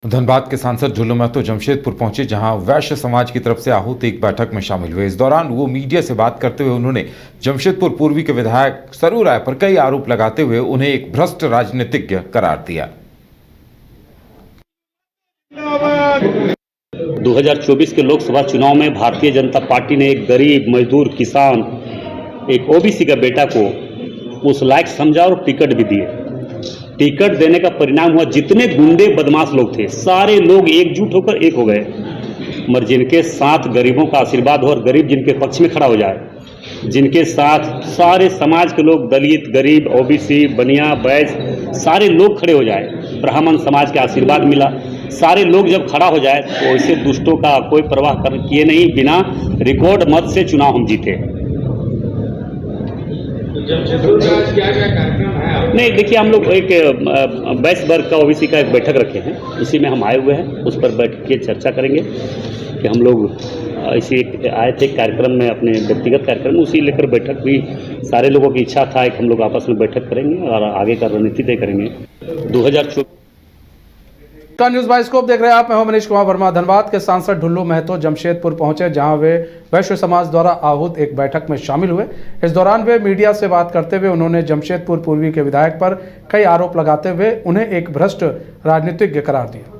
धनबाद के सांसद ढुल्लू महतो जमशेदपुर पहुंचे, जहां वैश्य समाज की तरफ से आहूत एक बैठक में शामिल हुए। इस दौरान वो मीडिया से बात करते हुए उन्होंने जमशेदपुर पूर्वी के विधायक सरू राय पर कई आरोप लगाते हुए उन्हें एक भ्रष्ट राजनीतिज्ञ करार दिया। 2024 के लोकसभा चुनाव में भारतीय जनता पार्टी ने एक गरीब मजदूर किसान एक ओबीसी का बेटा को उस लायक समझा और टिकट भी दिए। टिकट देने का परिणाम हुआ जितने गुंडे बदमाश लोग थे सारे लोग एकजुट होकर एक हो गए। मगर जिनके साथ गरीबों का आशीर्वाद हो और गरीब जिनके पक्ष में खड़ा हो जाए, जिनके साथ सारे समाज के लोग, दलित, गरीब, ओबीसी, बनिया, वैश्य सारे लोग खड़े हो जाए, ब्राह्मण समाज का आशीर्वाद मिला, सारे लोग जब खड़ा हो जाए तो ऐसे दुष्टों का कोई परवाह किए नहीं, बिना रिकॉर्ड मत से चुनाव हम जीते। क्या कार्यक्रम है? नहीं, देखिए, हम लोग एक वैश्य वर्ग का ओबीसी का एक बैठक रखे हैं, उसी में हम आए हुए हैं। उस पर बैठ के चर्चा करेंगे कि हम लोग इसी आए थे कार्यक्रम में, अपने व्यक्तिगत कार्यक्रम में, उसी लेकर बैठक हुई। सारे लोगों की इच्छा था कि हम लोग आपस में बैठक करेंगे और आगे का रणनीति तय करेंगे। 2024 का न्यूज बाइस्कोप देख रहे हैं आप। मैं हूं मनीष कुमार वर्मा। धनबाद के सांसद ढुल्लू महतो जमशेदपुर पहुंचे, जहां वे वैश्य समाज द्वारा आहूत एक बैठक में शामिल हुए। इस दौरान वे मीडिया से बात करते हुए उन्होंने जमशेदपुर पूर्वी के विधायक पर कई आरोप लगाते हुए उन्हें एक भ्रष्ट राजनीतिज्ञ करार दिया।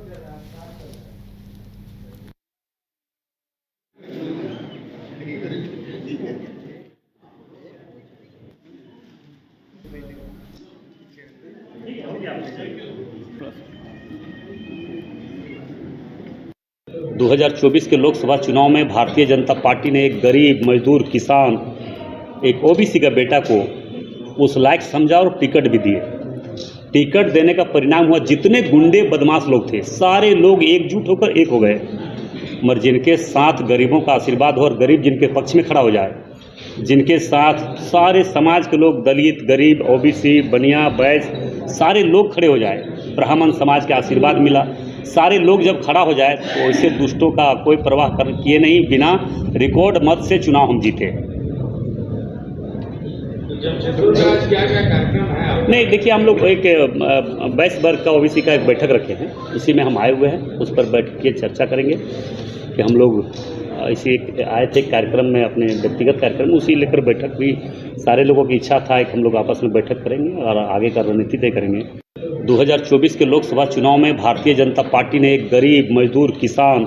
दो 2024 के लोकसभा चुनाव में भारतीय जनता पार्टी ने एक गरीब मजदूर किसान एक ओबीसी का बेटा को उस लायक समझा और टिकट भी दिए। टिकट देने का परिणाम हुआ जितने गुंडे बदमाश लोग थे सारे लोग एकजुट होकर एक हो गए। मगर जिनके साथ गरीबों का आशीर्वाद हो और गरीब जिनके पक्ष में खड़ा हो जाए, जिनके साथ सारे समाज के लोग, दलित, गरीब, ओबीसी, बनिया, वैश्य सारे लोग खड़े हो जाए, ब्राह्मण समाज का आशीर्वाद मिला, सारे लोग जब खड़ा हो जाए तो ऐसे दुष्टों का कोई परवाह किए नहीं, बिना रिकॉर्ड मत से चुनाव हम जीते। क्या कार्यक्रम है? नहीं, देखिए, हम लोग एक वैश्य वर्ग का ओबीसी का एक बैठक रखे हैं, उसी में हम आए हुए हैं। उस पर बैठ के चर्चा करेंगे कि हम लोग इसी आए थे कार्यक्रम में, अपने व्यक्तिगत कार्यक्रम में, उसी लेकर बैठक हुई। सारे लोगों की इच्छा था कि हम लोग आपस में बैठक करेंगे और आगे का रणनीति तय करेंगे। 2024 के लोकसभा चुनाव में भारतीय जनता पार्टी ने एक गरीब मजदूर किसान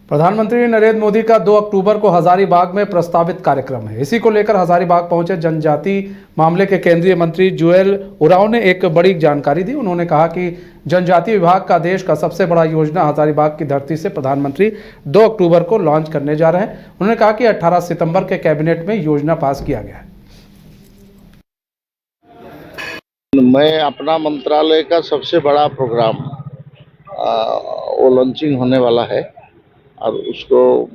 प्रधानमंत्री नरेंद्र मोदी का 2 अक्टूबर को हजारीबाग में प्रस्तावित कार्यक्रम है। इसी को लेकर हजारीबाग पहुंचे जनजाति मामले के केंद्रीय मंत्री जुएल ओरांव ने एक बड़ी जानकारी दी। उन्होंने कहा कि जनजाति विभाग का देश का सबसे बड़ा योजना हजारीबाग की धरती से प्रधानमंत्री 2 अक्टूबर को लॉन्च करने जा रहे हैं। उन्होंने कहा कि 18 सितंबर के कैबिनेट में योजना पास किया गया है। मैं अपना मंत्रालय का सबसे बड़ा प्रोग्राम वो लॉन्चिंग होने वाला है और उसको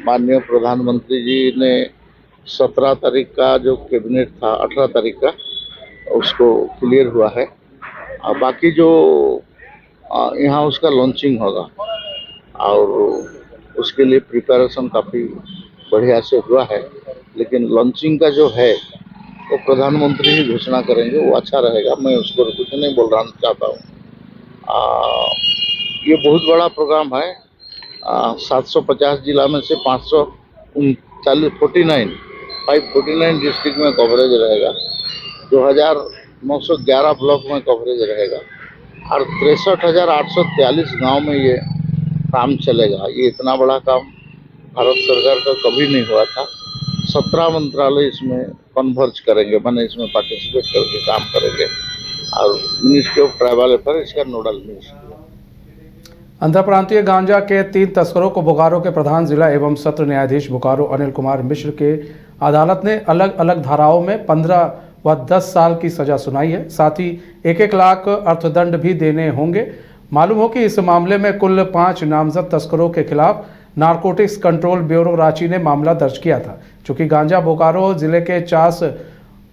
माननीय प्रधानमंत्री जी ने 17 तारीख का जो कैबिनेट था 18 तारीख का उसको क्लियर हुआ है और बाकी जो यहाँ उसका लॉन्चिंग होगा और उसके लिए प्रिपरेशन काफ़ी बढ़िया से हुआ है। लेकिन लॉन्चिंग का जो है वो प्रधानमंत्री ही घोषणा करेंगे, वो अच्छा रहेगा। मैं उसको कुछ नहीं बोल रहा चाहता हूँ। ये बहुत बड़ा प्रोग्राम है। 750 जिला में से 549 डिस्ट्रिक्ट में कवरेज रहेगा, 2911 ब्लॉक में कवरेज रहेगा और 63,843 गांव में ये काम चलेगा। ये इतना बड़ा काम भारत सरकार का कभी नहीं हुआ था। 17 मंत्रालय इसमें कन्वर्ज करेंगे, मैंने इसमें पार्टिसिपेट करके काम करेंगे और मिनिस्ट्री ऑफ ट्राइबल अफेयर इसका नोडल मिनिस्ट्री। अंतरप्रांतीय गांजा के 3 तस्करों को बोकारो के प्रधान जिला एवं सत्र न्यायाधीश बोकारो अनिल कुमार मिश्र के अदालत ने अलग अलग धाराओं में 15 व 10 साल की सजा सुनाई है। साथ ही 1-1 लाख अर्थदंड भी देने होंगे। मालूम हो कि इस मामले में कुल 5 नामजद तस्करों के खिलाफ नारकोटिक्स कंट्रोल ब्यूरो रांची ने मामला दर्ज किया था। चूँकि गांजा बोकारो जिले के चास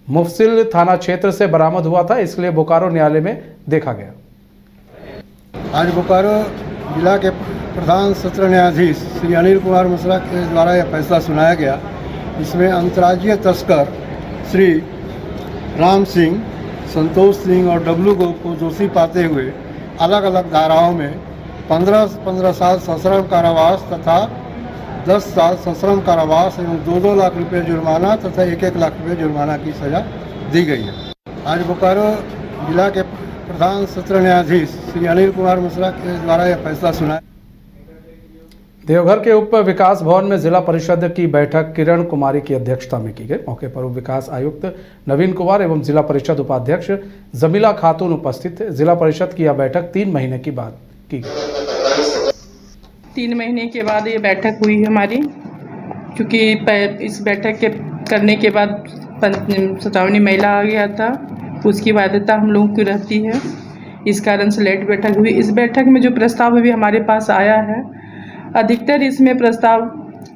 मुफसिल थाना क्षेत्र से बरामद हुआ था, इसलिए बोकारो न्यायालय में देखा गया। आज बोकारो जिला के प्रधान सत्र न्यायाधीश श्री अनिल कुमार मिश्रा के द्वारा यह फैसला सुनाया गया। इसमें अंतर्राज्यीय तस्कर श्री राम सिंह संतोष सिंह और डब्लू को दोषी पाते हुए अलग अलग धाराओं में 15 साल सश्रम कारावास तथा 10 साल सश्रम कारावास एवं 2-2 लाख रुपये जुर्माना तथा 1-1 लाख रुपये जुर्माना की सजा दी गई है। आज बोकारो जिला के प्रधान सत्र न्यायाधीश श्री अनिल कुमार मिश्रा के द्वारा यह फैसला सुनाया। देवघर के उप विकास भवन में जिला परिषद की बैठक किरण कुमारी की अध्यक्षता में की गई। मौके पर उप विकास आयुक्त नवीन कुमार एवं जिला परिषद उपाध्यक्ष जमीला खातून उपस्थित थे। जिला परिषद की यह बैठक 3 महीने की बाद की गई। 3 महीने के बाद ये बैठक हुई हमारी, क्योंकि इस बैठक के करने के बाद 57वीं महिला आ गया था, उसकी बाध्यता हम लोगों की रहती है, इस कारण से लेट बैठक हुई। इस बैठक में जो प्रस्ताव अभी हमारे पास आया है, अधिकतर इसमें प्रस्ताव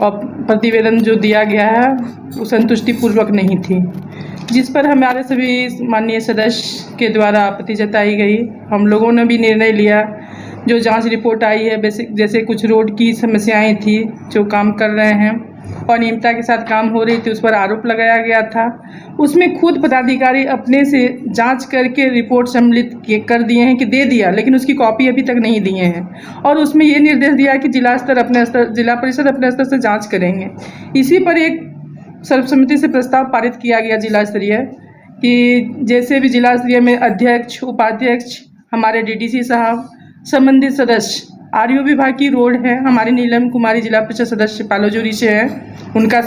और प्रतिवेदन जो दिया गया है वो संतुष्टिपूर्वक नहीं थी, जिस पर हमारे सभी माननीय सदस्य के द्वारा आपत्ति जताई गई। हम लोगों ने भी निर्णय लिया, जो जांच रिपोर्ट आई है जैसे कुछ रोड की समस्याएं थी जो काम कर रहे हैं, अनियमितता के साथ काम हो रही थी, उस पर आरोप लगाया गया था। उसमें खुद पदाधिकारी अपने से जांच करके रिपोर्ट सम्मिलित कर दिए हैं कि दे दिया, लेकिन उसकी कॉपी अभी तक नहीं दिए हैं। और उसमें ये निर्देश दिया कि जिला परिषद अपने स्तर से जांच करेंगे। इसी पर एक सर्वसम्मति से प्रस्ताव पारित किया गया जिला स्तरीय, कि जैसे भी जिला स्तरीय में अध्यक्ष, उपाध्यक्ष, हमारे डीडीसी साहब, संबंधित सदस्य, आरओ विभाग की रोड है, हमारी नीलम कुमारी जिला परिषद सदस्य पालोजोरी से है, उनका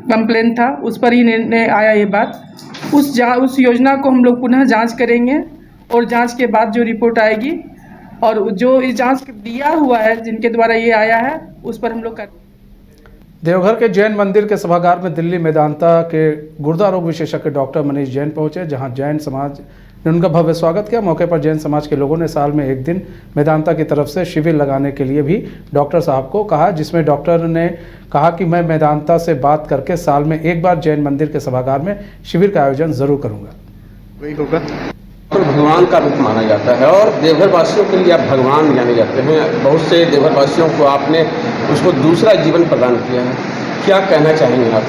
कंप्लेन था, उस पर ही निर्णय आया ये बात। उस योजना को हम लोग पुनः जांच करेंगे और जांच के बाद जो रिपोर्ट आएगी और जो इस जांच दिया हुआ है जिनके द्वारा ये आया है उस पर हम लोग कर। देवघर के जैन मंदिर के सभागार में दिल्ली मेदांता के गुर्दा रोग विशेषज्ञ डॉक्टर मनीष जैन पहुंचे, जहां जैन समाज ने उनका भव्य स्वागत किया। मौके पर जैन समाज के लोगों ने साल में एक दिन मेदांता की तरफ से शिविर लगाने के लिए भी डॉक्टर साहब को कहा, जिसमें डॉक्टर ने कहा कि मैं मेदांता से बात करके साल में एक बार जैन मंदिर के सभागार में शिविर का आयोजन जरूर करूंगा। वही होगा। तो भगवान का रूप माना जाता है और देवघर वासियों के लिए आप भगवान जाने जाते हैं। बहुत से देवघर वासियों को आपने उसको दूसरा जीवन प्रदान किया है, क्या कहना चाहेंगे आप?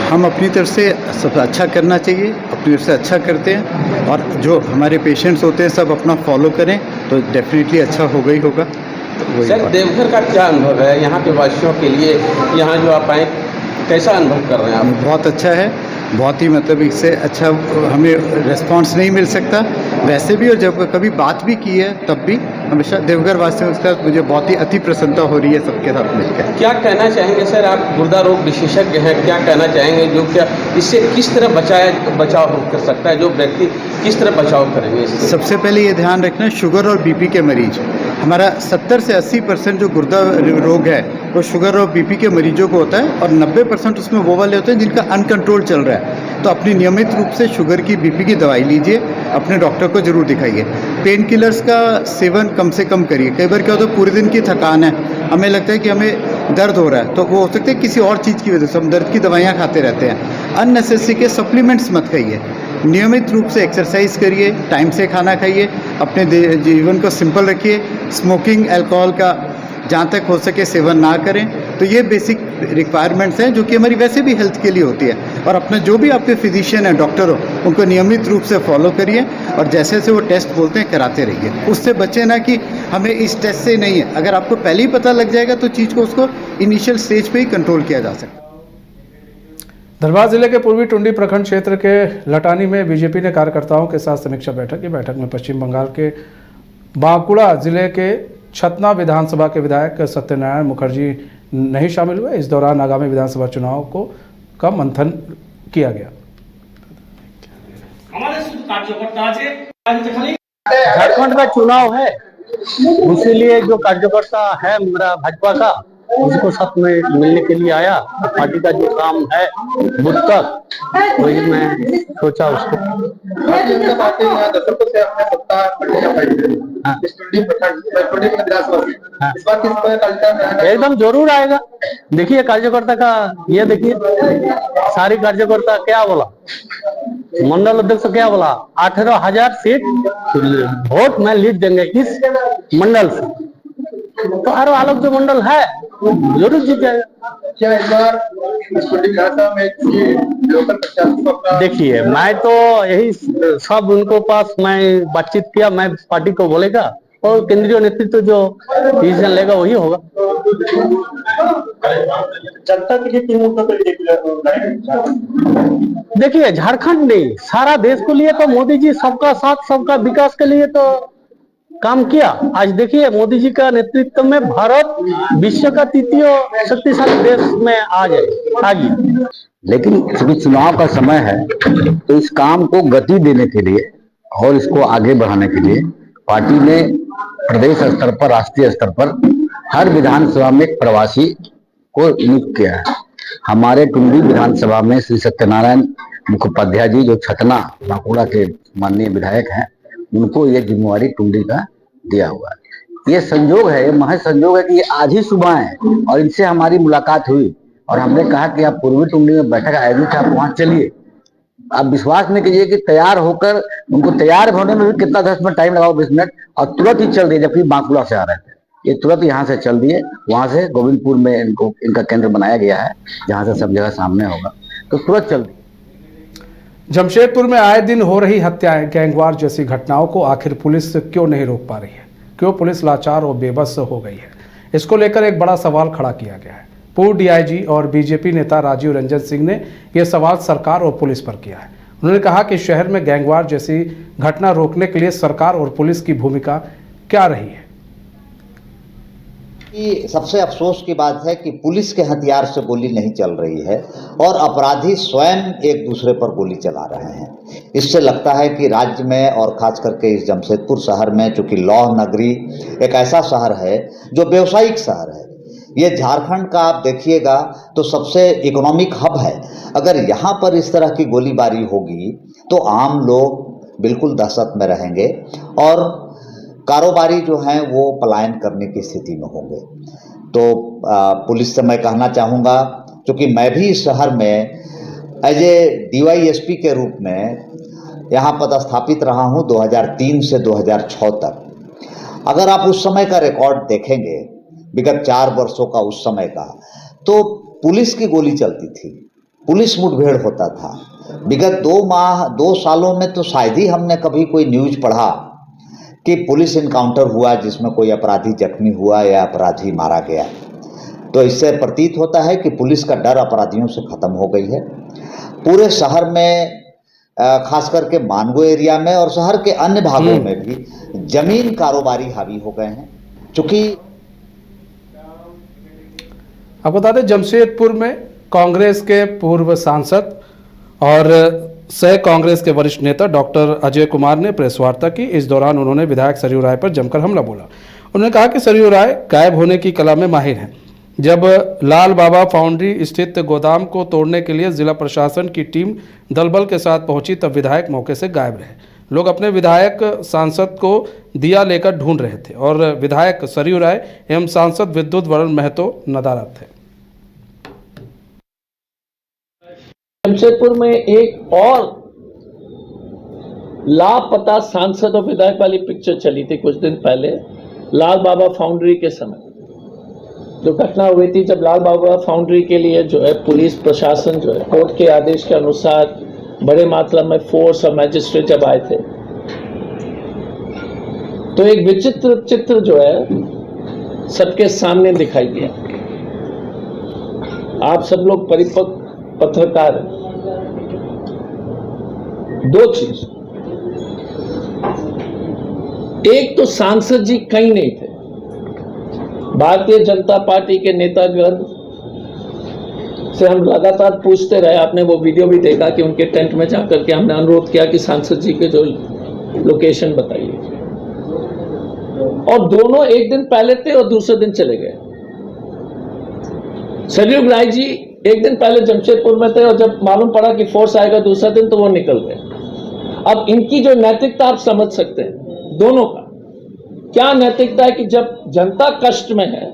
हम अपनी तरफ से सब अच्छा करना चाहिए, अपनी तरफ से अच्छा करते हैं और जो हमारे पेशेंट्स होते हैं सब अपना फॉलो करें तो डेफिनेटली अच्छा होगा ही होगा। तो सर, देवघर का क्या अनुभव है यहाँ के वासियों के लिए? यहाँ जो आप आए कैसा अनुभव कर रहे हैं आप? बहुत अच्छा है, बहुत ही मतलब इससे अच्छा हमें रिस्पांस नहीं मिल सकता वैसे भी, और जब कभी बात भी की है तब भी हमेशा देवघर वासियों के साथ मुझे बहुत ही अति प्रसन्नता हो रही है सबके साथ मिलकर। क्या कहना चाहेंगे सर, आप गुर्दा रोग विशेषज्ञ हैं, क्या कहना चाहेंगे जो क्या इससे किस तरह बचाव कर सकता है, जो व्यक्ति किस तरह बचाव करेंगे इससे? सबसे पहले ये ध्यान रखना, शुगर और बीपी के मरीज, हमारा 70 से 80% जो गुर्दा रोग है वो शुगर और बीपी के मरीजों को होता है और 90% उसमें वो वाले होते हैं जिनका अनकंट्रोल चल रहा है। तो अपनी नियमित रूप से शुगर की, बीपी की दवाई लीजिए, अपने डॉक्टर को जरूर दिखाइए। पेन किलर्स का सेवन कम से कम करिए। कई बार क्या होता है, पूरे दिन की थकान है, हमें लगता है कि हमें दर्द हो रहा है, तो वो हो सकता है किसी और चीज़ की वजह से हम दर्द की दवाइयाँ खाते रहते हैं। अननेसेसरी के सप्लीमेंट्स मत खाइए, नियमित रूप से एक्सरसाइज करिए, टाइम से खाना खाइए, अपने जीवन को सिंपल रखिए, स्मोकिंग, अल्कोहल का जहाँ तक हो सके सेवन ना करें। तो ये बेसिक रिक्वायरमेंट्स हैं जो कि हमारी वैसे भी हेल्थ के लिए होती है। और अपना जो भी आपके फिजिशियन हैं, डॉक्टर हो, उनको नियमित रूप से फॉलो करिए और जैसे जैसे वो टेस्ट बोलते हैं कराते रहिए। उससे बचे ना कि हमें इस टेस्ट से नहीं है, अगर आपको पहले ही पता लग जाएगा तो चीज़ को उसको इनिशियल स्टेज पर ही कंट्रोल किया जा सकता है। धनबाद जिले के पूर्वी टुंडी प्रखंड क्षेत्र के लटानी में बीजेपी ने कार्यकर्ताओं के साथ समीक्षा बैठक की। बैठक में पश्चिम बंगाल के बांकुड़ा जिले के छतना विधानसभा के विधायक सत्यनारायण मुखर्जी नहीं शामिल हुए। इस दौरान आगामी विधानसभा चुनाव का मंथन किया गया। झारखंड का चुनाव है, इसीलिए जो कार्यकर्ता है मेरा भाजपा का, उसको साथ में मिलने के लिए आया। पार्टी का जो काम है बुध तक, वही मैं सोचा उसको। एकदम जरूर आएगा। देखिए कार्यकर्ता का, ये देखिए सारी कार्यकर्ता क्या बोला, मंडल अध्यक्ष क्या बोला, 18,000 सीट वोट में लीड देंगे इस मंडल से। तो और अलग जो मंडल है जरूर जीत जाएगा। क्या इस बार कुंडी विधानसभा में किसी लोकल प्रत्याशी को अपना देखिए, मैं तो यही सब उनको पास मैं बातचीत किया, मैं पार्टी को बोलेगा और केंद्रीय नेतृत्व जो डिसीजन लेगा वही होगा। जनता के लिए तीन मुद्दों पर देखिए, झारखंड नहीं सारा देश को लिए तो मोदी जी सबका साथ सबका विकास के लिए तो काम किया। आज देखिए मोदी जी का नेतृत्व में भारत विश्व का तृतीय शक्तिशाली देश में आ गई। लेकिन चूंकि चुनाव का समय है तो इस काम को गति देने के लिए और इसको आगे बढ़ाने के लिए पार्टी ने प्रदेश स्तर पर, राष्ट्रीय स्तर पर हर विधानसभा में एक प्रवासी को नियुक्त किया है। हमारे टुंडी विधानसभा में श्री सत्यनारायण मुखोपाध्याय जी जो छतना बांकुड़ा के माननीय विधायक हैं, उनको ये जिम्मेवारी टुंडी का दिया हुआ है। ये संयोग है, ये महज संयोग है कि ये आज ही सुबह है और इनसे हमारी मुलाकात हुई और हमने कहा कि आप पूर्वी टुंडी में बैठक आयोजित है, आप वहां चलिए। आप विश्वास नहीं कीजिए कि तैयार होकर उनको तैयार होने में भी कितना 10 मिनट टाइम लगाओ, 20 मिनट, और तुरंत ही चल दिए, जबकि बांकुड़ा से आ रहे थे। ये तुरंत यहाँ से चल दिए, वहां से गोविंदपुर में इनका केंद्र बनाया गया है जहां से सब जगह सामने होगा, तो तुरंत चल दिए। जमशेदपुर में आए दिन हो रही हत्याएं, गैंगवार जैसी घटनाओं को आखिर पुलिस क्यों नहीं रोक पा रही है? क्यों पुलिस लाचार और बेबस हो गई है? इसको लेकर एक बड़ा सवाल खड़ा किया गया है। पूर्व डीआईजी और बीजेपी नेता राजीव रंजन सिंह ने यह सवाल सरकार और पुलिस पर किया है। उन्होंने कहा कि शहर में गैंगवार जैसी घटना रोकने के लिए सरकार और पुलिस की भूमिका क्या रही है। सबसे अफसोस की बात है कि पुलिस के हथियार से गोली नहीं चल रही है और अपराधी स्वयं एक दूसरे पर गोली चला रहे हैं। इससे लगता है कि राज्य में और खास करके इस जमशेदपुर शहर में, चूंकि लौह नगरी एक ऐसा शहर है जो व्यवसायिक शहर है, ये झारखंड का आप देखिएगा तो सबसे इकोनॉमिक हब है। अगर यहाँ पर इस तरह की गोलीबारी होगी तो आम लोग बिल्कुल दहशत में रहेंगे और कारोबारी जो हैं वो पलायन करने की स्थिति में होंगे। तो पुलिस से मैं कहना चाहूँगा, क्योंकि मैं भी इस शहर में एज ए DYSP के रूप में यहाँ पदस्थापित रहा हूँ 2003 से 2006 तक। अगर आप उस समय का रिकॉर्ड देखेंगे, विगत 4 वर्षों का उस समय का, तो पुलिस की गोली चलती थी, पुलिस मुठभेड़ होता था। विगत 2 सालों में तो शायद ही हमने कभी कोई न्यूज़ पढ़ा कि पुलिस इनकाउंटर हुआ जिसमें कोई अपराधी जख्मी हुआ या अपराधी मारा गया। तो इससे प्रतीत होता है कि पुलिस का डर अपराधियों से खत्म हो गई है। पूरे शहर में खास करके मानगो एरिया में और शहर के अन्य भागों में भी जमीन कारोबारी हावी हो गए हैं। चूंकि आपको बता दें, जमशेदपुर में कांग्रेस के पूर्व सांसद और सह कांग्रेस के वरिष्ठ नेता डॉक्टर अजय कुमार ने प्रेस वार्ता की। इस दौरान उन्होंने विधायक सरयू राय पर जमकर हमला बोला। उन्होंने कहा कि सरयू राय गायब होने की कला में माहिर हैं। जब लाल बाबा फाउंड्री स्थित गोदाम को तोड़ने के लिए जिला प्रशासन की टीम दलबल के साथ पहुंची तब विधायक मौके से गायब रहे। लोग अपने विधायक सांसद को दिया लेकर ढूंढ रहे थे और विधायक सरयू राय एवं सांसद विद्युत वरुण महतो नदारद थे। जमशेदपुर में एक और लापता सांसद और विधायक वाली पिक्चर चली थी कुछ दिन पहले, लाल बाबा फाउंड्री के समय जो घटना हुई थी। जब लाल बाबा फाउंड्री के लिए जो है पुलिस प्रशासन जो है कोर्ट के आदेश के अनुसार बड़े मात्रा में फोर्स और मैजिस्ट्रेट जब आए थे, तो एक विचित्र चित्र जो है सबके सामने दिखाई दिया। आप सब लोग परिपक्व पत्रकार हैं। 2 चीज, एक तो सांसद जी कहीं नहीं थे। भारतीय जनता पार्टी के नेतागण से हम लगातार पूछते रहे, आपने वो वीडियो भी देखा कि उनके टेंट में जाकर के हमने अनुरोध किया कि सांसद जी के जो लोकेशन बताइए, और दोनों एक दिन पहले थे और दूसरे दिन चले गए। सरयू राय जी एक दिन पहले जमशेदपुर में थे और जब मालूम पड़ा कि फोर्स आएगा दूसरा दिन तो वो निकल गए। अब इनकी जो नैतिकता आप समझ सकते हैं, दोनों का क्या नैतिकता है कि जब जनता कष्ट में है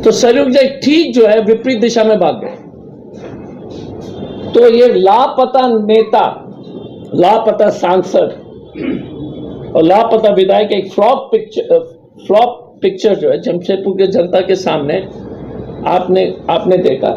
तो सरयू जी ठीक जो है विपरीत दिशा में भाग गए। तो ये लापता नेता, लापता सांसद और लापता विधायक एक फ्लॉप पिक्चर जो है जमशेदपुर के जनता के सामने आपने देखा